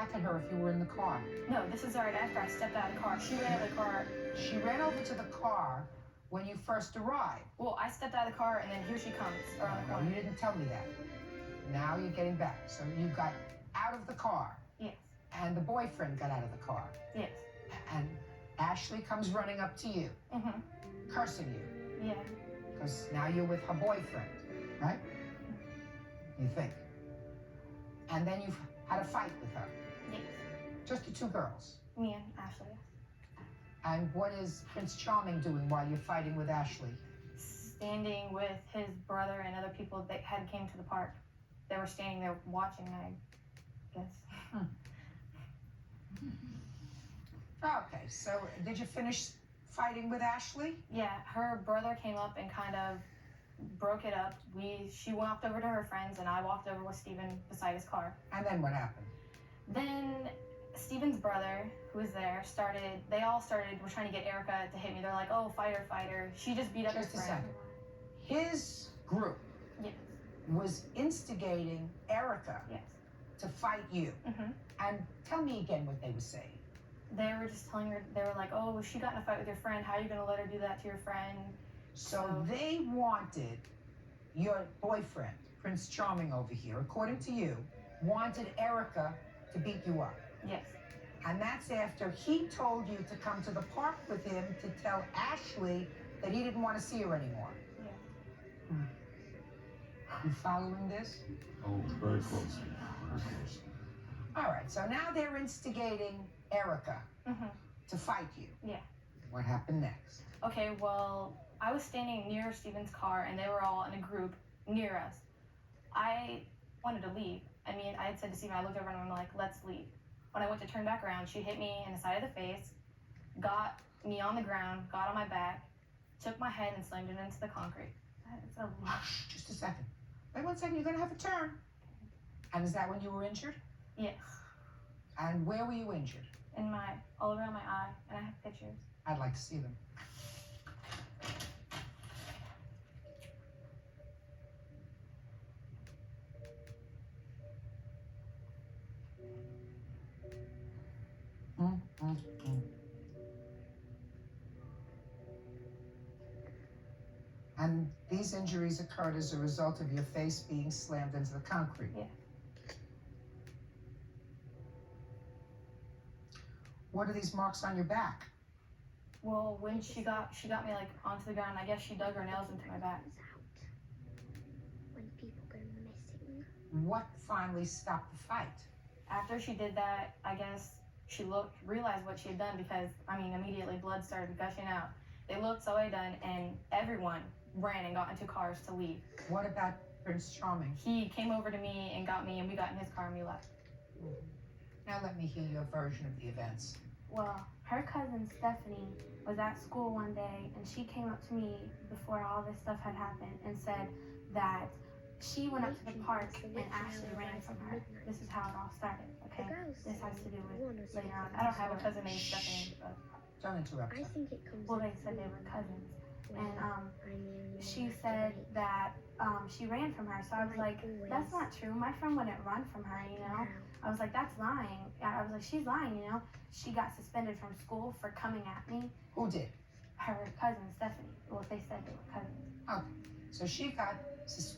back at her if you were in the car? No, this is right after I stepped out of the car. She ran out of the car. She ran over to the car when you first arrived. Well, I stepped out of the car, and then here she comes around the No, corner. you didn't tell me that. Now you're getting back. So you got out of the car. Yes. And the boyfriend got out of the car. Yes. And Ashley comes running up to you, Mm-hmm. cursing you. Yeah. Because now you're with her boyfriend, right? You think. And then you've had a fight with her. Yes. Just the two girls. Me and Ashley. And what is Prince Charming doing while you're fighting with Ashley? Standing with his brother and other people that had came to the park. They were standing there watching, I guess. Okay, so did you finish fighting with Ashley? Yeah, her brother came up and kind of broke it up. She walked over to her friends, and I walked over with Steven beside his car. And then what happened? Then Steven's brother, who was there, were trying to get Erica to hit me. They're like, oh, fighter, fighter. She just beat up Just his a friend. second. His group Yes. was instigating Erica Yes. to fight you. Mm-hmm. And tell me again what they were saying. They were just telling her, they were like, oh, she got in a fight with your friend. How are you going to let her do that to your friend? So they wanted your boyfriend, Prince Charming over here, according to you, wanted Erica to beat you up. Yes. And that's after he told you to come to the park with him to tell Ashley that he didn't want to see her anymore. Yeah. You following this? Oh, very closely. Very closely. All right, so now they're instigating Erica Mm-hmm. to fight you. Yeah. What happened next? Okay, well, I was standing near Steven's car, and they were all in a group near us. I wanted to leave. I mean, I had said to Steven, I looked over and I'm like, let's leave. When I went to turn back around, she hit me in the side of the face, got me on the ground, got on my back, took my head and slammed it into the concrete. It's a lot. Just a second. Wait 1 second, you're gonna have a turn. And is that when you were injured? Yes. And where were you injured? All around my eye, and I have pictures. I'd like to see them. Mm. And these injuries occurred as a result of your face being slammed into the concrete. Yeah. What are these marks on your back? Well, when she got me like onto the ground, I guess she dug her nails into my back. When people go missing. What finally stopped the fight? After she did that, I guess she realized what she had done because, I mean, immediately blood started gushing out. They looked, saw what I done, and everyone ran and got into cars to leave. What about Prince Charming? He came over to me, and we got in his car and we left. Now let me hear your version of the events. Well, her cousin Stephanie was at school one day, and she came up to me before all this stuff had happened and said that she went up to the park and Ashley ran from her. This is how it all started, okay? This has to do with later on. I don't have a cousin named Stephanie, but Don't interrupt I her. think it comes. Well, they said they were cousins. when And I'm she said that she ran from her. So I was like, that's not true. My friend wouldn't run from her, you know? I was like, that's lying. I was like, she's lying, you know? She got suspended from school for coming at me. Who did? Her cousin Stephanie. Well, they said they were cousins. Okay. So she got suspended.